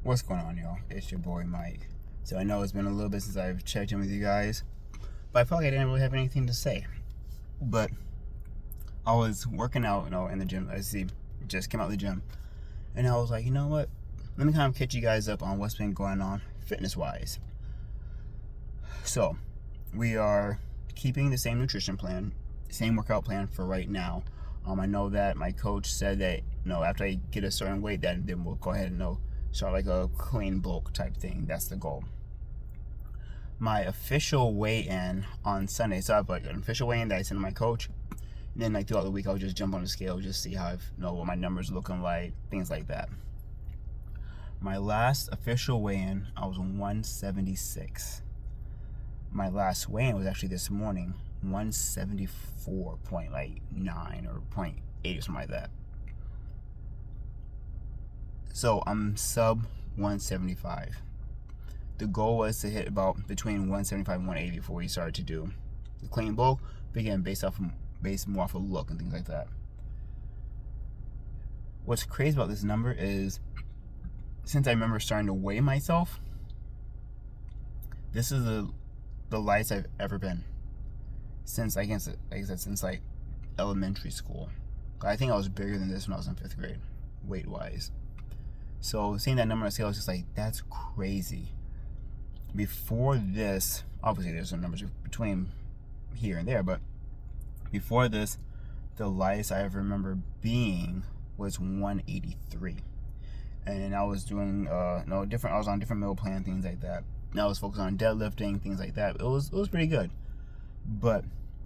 What's going on, y'all? It's your boy Mike. So I know it's been a little bit since I've checked in with you guys, but I felt like I didn't really have anything to say. But I was working out, in the gym. Just came out of the gym, and I was like, you know what? Let me kind of catch you guys up on what's been going on fitness-wise. So we are keeping the same nutrition plan, same workout plan for right now. I know that my coach said that after I get a certain weight, then we'll go ahead and start like a clean bulk type thing. That's the goal. My official weigh-in on Sunday, so I have like an official weigh-in that I send to my coach, and then throughout the week I'll just jump on the scale, just see how what my numbers looking like, things like that. My last official weigh-in, I was 176. My last weigh-in was actually this morning, 174.9 or 0.8 or something like that. So I'm sub 175. The goal was to hit about between 175 and 180 before we started to do the clean bulk, but again, based more off of look and things like that. What's crazy about this number is, since I remember starting to weigh myself, this is the lightest I've ever been since, like I said, since like elementary school. I think I was bigger than this when I was in 5th grade, weight-wise. So seeing that number on the scale, I was just like, that's crazy. Before this, obviously there's some numbers between here and there, but before this, the lightest I ever remember being was 183. And I was doing I was on different meal plan, things like that. And I was focused on deadlifting, things like that. It was pretty good. But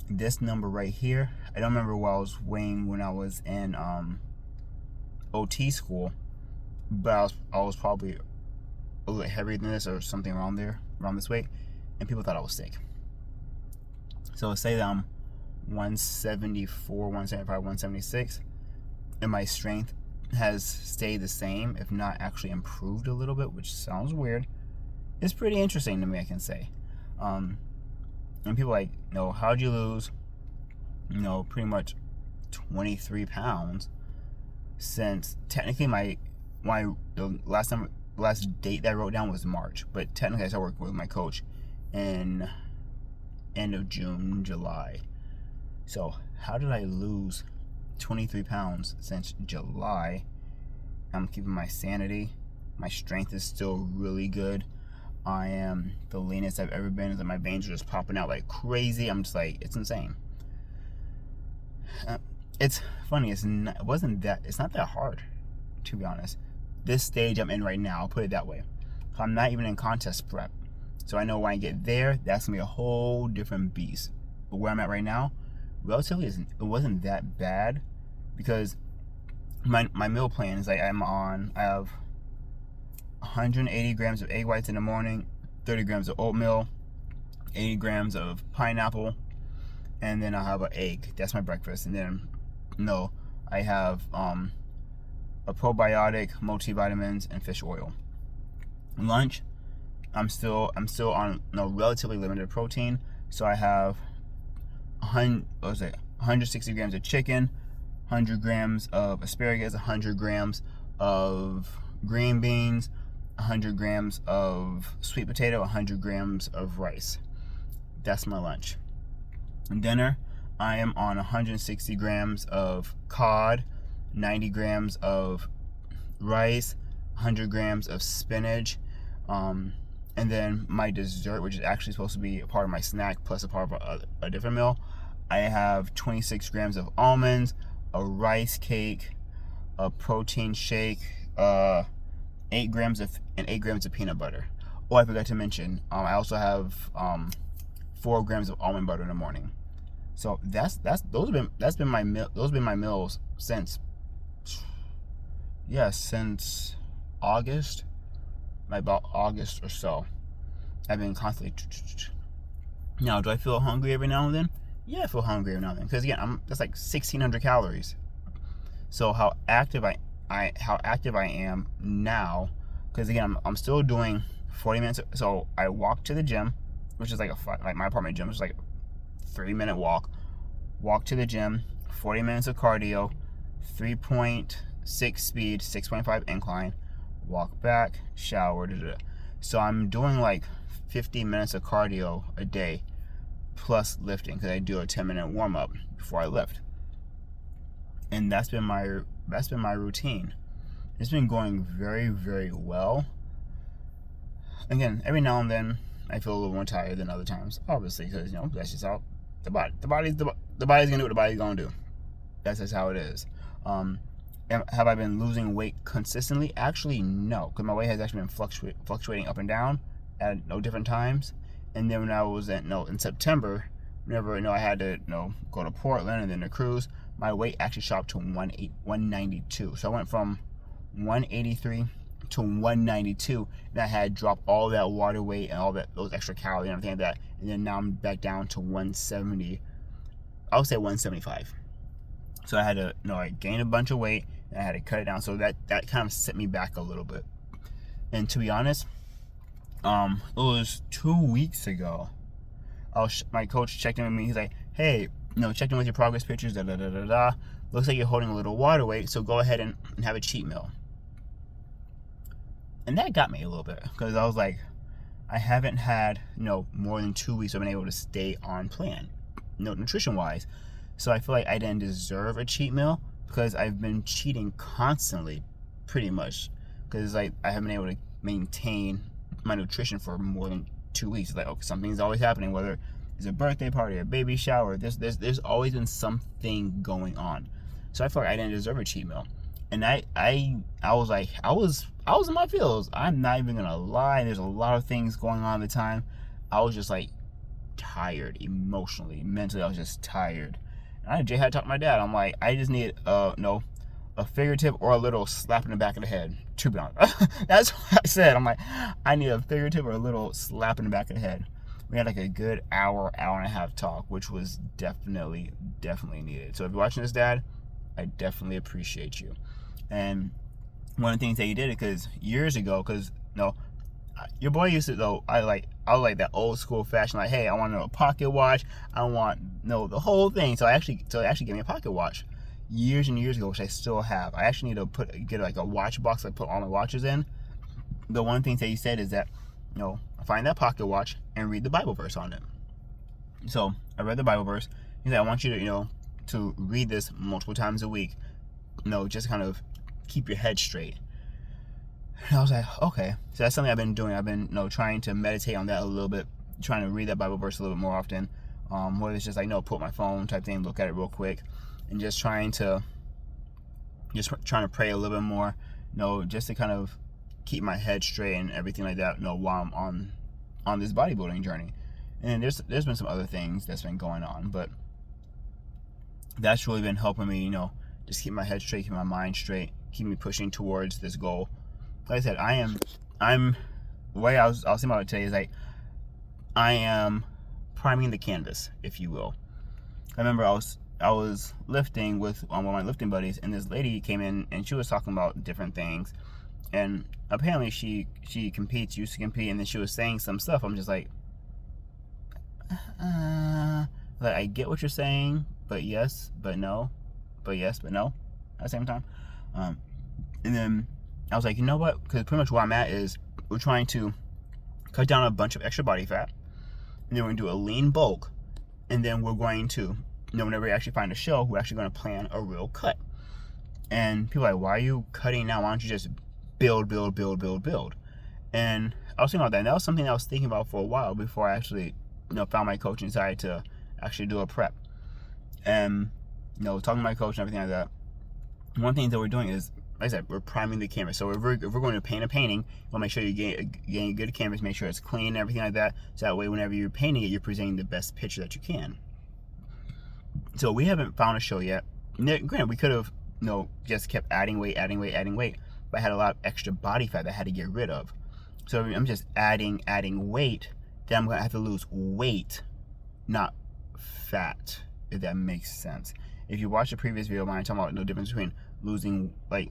this number right here, I don't remember what I was weighing when I was in OT school, but I was probably a little heavier than this or something around this weight, and people thought I was sick. So say that I'm 174, 175, 176, and my strength has stayed the same, if not actually improved a little bit, which sounds weird. It's pretty interesting to me, I can say. And people are like, how'd you lose, pretty much 23 pounds, since technically the last date that I wrote down was March, but technically I started working with my coach in end of June, July. So how did I lose 23 pounds since July? I'm keeping my sanity. My strength is still really good. I am the leanest I've ever been. My veins are just popping out like crazy. I'm just like, it's insane. It's funny. It's not that hard, to be honest. This stage I'm in right now, I'll put it that way. I'm not even in contest prep, so I know when I get there, that's gonna be a whole different beast. But where I'm at right now, relatively, it wasn't that bad, because my meal plan is like I have 180 grams of egg whites in the morning, 30 grams of oatmeal, 80 grams of pineapple, and then I'll have an egg. That's my breakfast. And then I have a probiotic, multivitamins, and fish oil. Lunch, I'm still on relatively limited protein, so I have 160 grams of chicken, 100 grams of asparagus, 100 grams of green beans, 100 grams of sweet potato, 100 grams of rice. That's my lunch. Dinner, I am on 160 grams of cod, 90 grams of rice, 100 grams of spinach, and then my dessert, which is actually supposed to be a part of my snack plus a part of a different meal, I have 26 grams of almonds, a rice cake, a protein shake, 8 grams of peanut butter. Oh, I forgot to mention, I also have 4 grams of almond butter in the morning. So those have been my meals since August, about August or so. I've been constantly. Now, do I feel hungry every now and then? Yeah, I feel hungry every now and then, because again, that's like 1,600 calories. So how active I am now, because again, I'm still doing 40 minutes. So I walk to the gym, which is like my apartment gym, which is like a 3-minute walk to the gym, 40 minutes of cardio, 3.6 speed, 6.5 incline, walk back, shower, So I'm doing like 50 minutes of cardio a day plus lifting, because I do a 10-minute warm-up before I lift. And that's been my routine. It's been going very, very well. Again, every now and then I feel a little more tired than other times, obviously, because that's just how the body's gonna do what the body's gonna do. That's just how it is. Have I been losing weight consistently? Actually, no, because my weight has actually been fluctuating up and down at different times. And then when I was in September, whenever I had to go to Portland and then the cruise, my weight actually shot up to 192. So I went from 183 to 192, and I had dropped all that water weight and all those extra calories and everything like that. And then now I'm back down to 170. I would say 175. So I had to, I gained a bunch of weight and I had to cut it down. So that kind of set me back a little bit. And to be honest, it was 2 weeks ago. My coach checked in with me. He's like, "Hey, checked in with your progress pictures. Looks like you're holding a little water weight. So go ahead and have a cheat meal." And that got me a little bit, because I was like, I haven't had more than 2 weeks. I've been able to stay on plan, nutrition wise. So I feel like I didn't deserve a cheat meal, because I've been cheating constantly, pretty much, because I haven't been able to maintain my nutrition for more than 2 weeks. It's like, okay, something's always happening, whether it's a birthday party, a baby shower. There's always been something going on. So I feel like I didn't deserve a cheat meal, and I was like, I was in my feels. I'm not even gonna lie. There's a lot of things going on at the time. I was just like tired emotionally, mentally. I was just tired. And I had to talk to my dad. I'm like, I just need a figurative or a little slap in the back of the head, to be honest. That's what I said. I'm like, I need a figurative or a little slap in the back of the head. We had like a good hour and a half talk, which was definitely needed. So if you're watching this, Dad, I definitely appreciate you. And one of the things that he did, because years ago, because your boy used to, though, I was like that old school fashion, like, hey, I want a pocket watch, I want the whole thing. So they actually gave me a pocket watch years and years ago, which I still have. I actually need to get like a watch box I put all my watches in. The one thing that he said is that find that pocket watch and read the Bible verse on it. So I read the Bible verse. He said, I want you to read this multiple times a week, just kind of keep your head straight. And I was like, okay. So that's something I've been doing. I've been trying to meditate on that a little bit, trying to read that Bible verse a little bit more often. Whether it's just like put my phone type thing, look at it real quick, and just trying to pray a little bit more, just to kind of keep my head straight and everything like that, while I'm on this bodybuilding journey. And there's been some other things that's been going on, but that's really been helping me, just keep my head straight, keep my mind straight, keep me pushing towards this goal. Like I said, I'm the way I was thinking about it today is like, I am priming the canvas, if you will. I remember I was lifting with one of my lifting buddies, and this lady came in and she was talking about different things, and apparently she used to compete, and then she was saying some stuff. I'm just like I get what you're saying, but yes, but no, but yes, but no, at the same time. And then I was like, you know what? Because pretty much where I'm at is we're trying to cut down a bunch of extra body fat, and then we're going to do a lean bulk, and then we're going to, whenever we actually find a show, we're actually going to plan a real cut. And people are like, why are you cutting now? Why don't you just build? And I was thinking about that, and that was something I was thinking about for a while before I actually, found my coach and decided to actually do a prep. And, talking to my coach and everything like that, one thing that we're doing is, like I said, we're priming the canvas. So if we're going to paint a painting, we'll make sure you get a good canvas, make sure it's clean and everything like that. So that way, whenever you're painting it, you're presenting the best picture that you can. So we haven't found a show yet. Granted, we could have, just kept adding weight, but I had a lot of extra body fat that I had to get rid of. So I'm just adding weight. Then I'm going to have to lose weight, not fat, if that makes sense. If you watch the previous video of mine talking about the difference between losing weight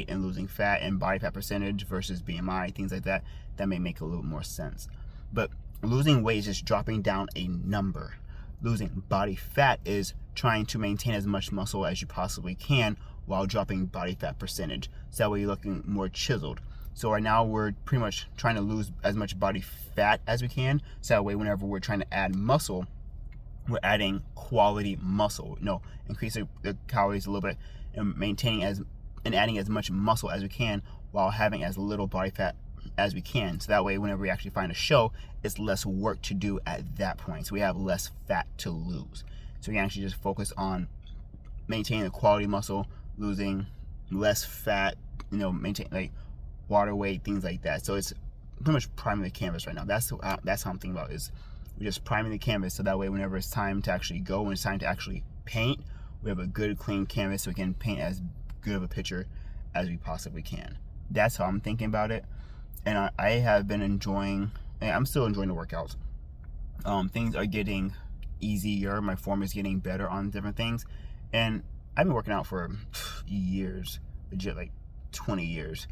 and losing fat and body fat percentage versus BMI, things like that, that may make a little more sense. But losing weight is just dropping down a number. Losing body fat is trying to maintain as much muscle as you possibly can while dropping body fat percentage. So that way you're looking more chiseled. So right now we're pretty much trying to lose as much body fat as we can. So that way whenever we're trying to add muscle, we're adding quality muscle. Increasing the calories a little bit and adding as much muscle as we can while having as little body fat as we can. So that way whenever we actually find a show, it's less work to do at that point. So we have less fat to lose. So we can actually just focus on maintaining the quality muscle, losing less fat, maintain like water weight, things like that. So it's pretty much priming the canvas right now. That's how I'm thinking about it, is we're just priming the canvas so that way whenever it's time to actually go, when it's time to actually paint, we have a good clean canvas so we can paint as good of a picture as we possibly can. That's how I'm thinking about it. And I have been enjoying, and I'm still enjoying the workouts. Things are getting easier. My form is getting better on different things. And I've been working out for years, legit like 20 years.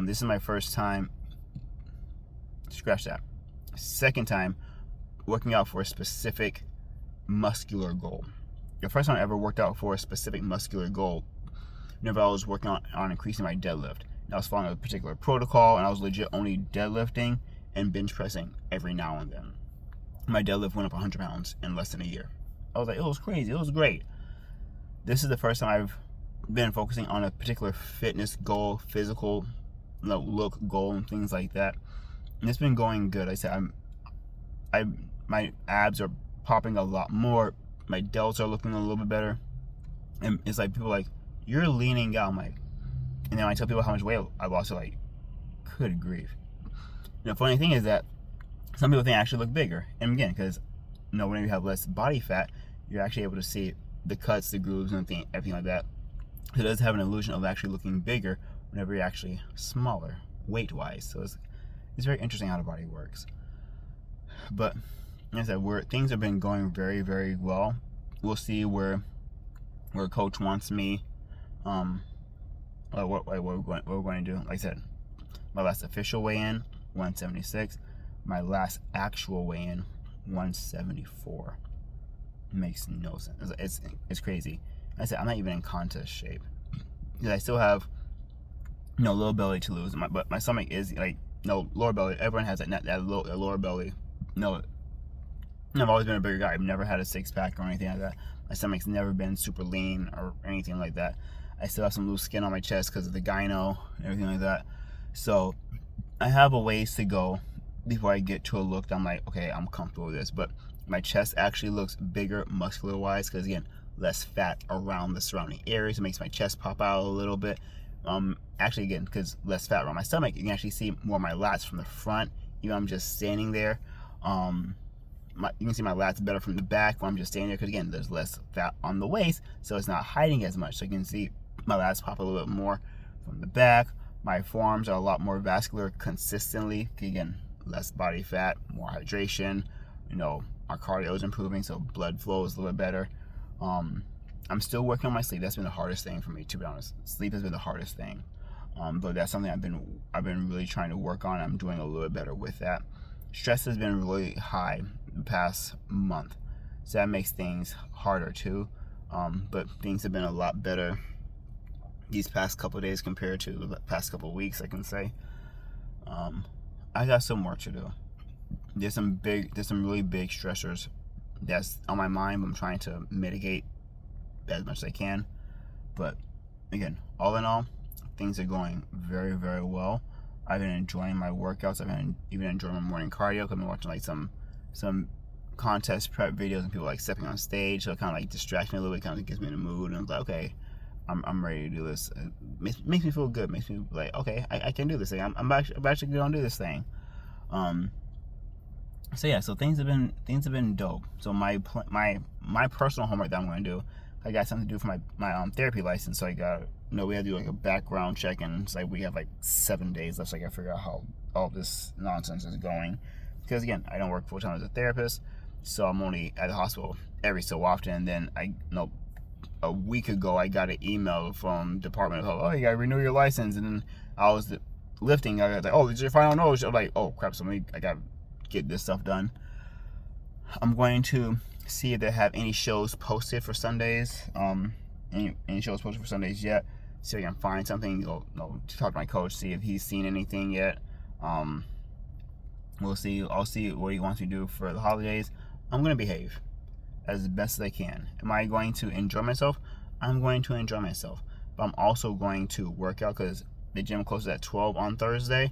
This is my first time, scratch that, second time working out for a specific muscular goal. The first time I ever worked out for a specific muscular goal, whenever I was working on increasing my deadlift. I was following a particular protocol, and I was legit only deadlifting and bench pressing every now and then. My deadlift went up 100 pounds in less than a year. I was like, it was crazy, it was great. This is the first time I've been focusing on a particular fitness goal, physical look goal, and things like that. And it's been going good. Like I said, my abs are popping a lot more. My delts are looking a little bit better. And it's like people are like, you're leaning out. I'm like, and then when I tell people how much weight I've lost, they're like, good grief. The funny thing is that some people think I actually look bigger. And again, because when you have less body fat, you're actually able to see the cuts, the grooves, and everything like that. So it does have an illusion of actually looking bigger whenever you're actually smaller, weight-wise. So it's very interesting how the body works. But like I said, things have been going very, very well. We'll see where coach wants me. What we're going to do. Like I said, my last official weigh-in, 176. My last actual weigh-in, 174. Makes no sense. It's crazy. Like I said, I'm not even in contest shape because I still have lower belly to lose. But my stomach is like lower belly. Everyone has that lower belly. I've always been a bigger guy. I've never had a six-pack or anything like that. My stomach's never been super lean or anything like that. I still have some loose skin on my chest because of the gyno and everything like that. So I have a ways to go before I get to a look that I'm like, okay, I'm comfortable with this. But my chest actually looks bigger muscular-wise because, again, less fat around the surrounding areas. It makes my chest pop out a little bit. Actually, again, because less fat around my stomach, you can actually see more of my lats from the front. Even though I'm just standing there. You can see my lats better from the back when I'm just standing there because, again, there's less fat on the waist, so it's not hiding as much. So you can see my lats pop a little bit more from the back. My forearms are a lot more vascular consistently. Again, less body fat, more hydration. Our cardio is improving, so blood flow is a little bit better. I'm still working on my sleep. That's been the hardest thing for me, to be honest. Sleep has been the hardest thing. But that's something I've been really trying to work on. I'm doing a little bit better with that. Stress has been really high the past month, so that makes things harder too. But things have been a lot better these past couple of days compared to the past couple of weeks, I can say. I got some work to do. There's some really big stressors that's on my mind, but I'm trying to mitigate as much as I can. But again, all in all, things are going very, very well. I've been enjoying my workouts. I've been even enjoying my morning cardio. I've been watching like some contest prep videos and people like stepping on stage, so it kind of like distracts me a little bit, kind of gets me in the mood, and I'm like, okay, I'm ready to do this. It makes me feel good. Makes me like, okay, I can do this thing. I'm actually gonna do this thing. So yeah, so things have been dope. So my personal homework that I'm gonna do, I got something to do for my therapy license. So I got we had to do like a background check, and it's like we have like 7 days left. So I gotta figure out how all this nonsense is going. Because again, I don't work full time as a therapist, so I'm only at the hospital every so often. And then a week ago I got an email from Department of Health. Oh, you gotta renew your license. And then I was lifting. I was like, oh, this is your final notice. I'm like, oh crap! So I gotta get this stuff done. I'm going to see if they have any shows posted for Sundays. And any shows posted for Sundays yet. See if I can find something. Talk to my coach, see if he's seen anything yet. We'll see. I'll see what he wants me to do for the holidays. I'm gonna behave as best as I can. Am I going to enjoy myself? I'm going to enjoy myself, but I'm also going to work out because the gym closes at 12 on Thursday.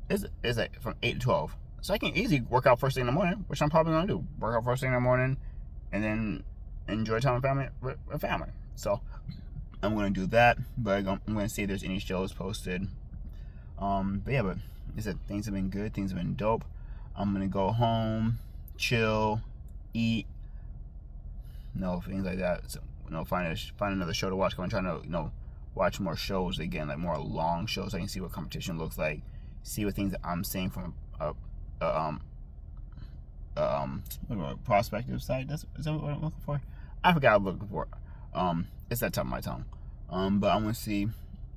Is like from 8 to 12, so I can easily work out first thing in the morning, which I'm probably gonna do. Work out first thing in the morning, and then enjoy time with family. So I'm gonna do that, but I'm gonna see if there's any shows posted. But I said things have been good. Things have been dope. I'm gonna go home, chill, eat, things like that. So find another show to watch. I'm trying to watch more shows again, like more long shows. So I can see what competition looks like, see what things that I'm seeing from a prospective side. Is that what I'm looking for? I forgot what I'm looking for. It's that top of my tongue. But I'm gonna see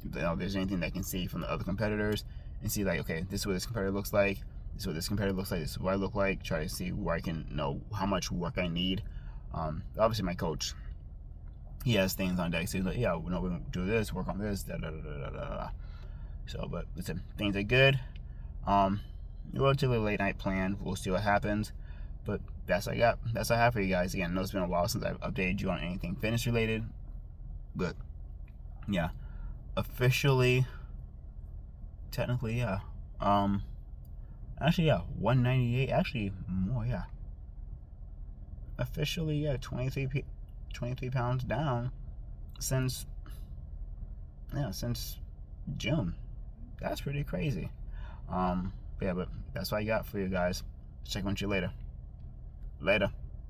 if there's anything that I can see from the other competitors and see like, okay, this is what this competitor looks like. This is what this competitor looks like. This is what I look like. Try to see where I can know how much work I need. Obviously my coach, he has things on deck. So he's like, yeah, we're gonna do this, work on this, da da da da da da. So, but listen, things are good. Relatively late night plan. We'll see what happens. But that's what I got. That's what I have for you guys. Again, I know it's been a while since I've updated you on anything fitness related. But yeah, officially, technically, yeah. Actually, yeah, 198. Actually, more, yeah. Officially, yeah, 23 pounds down since June. That's pretty crazy. But that's what I got for you guys. Check with you later. Later.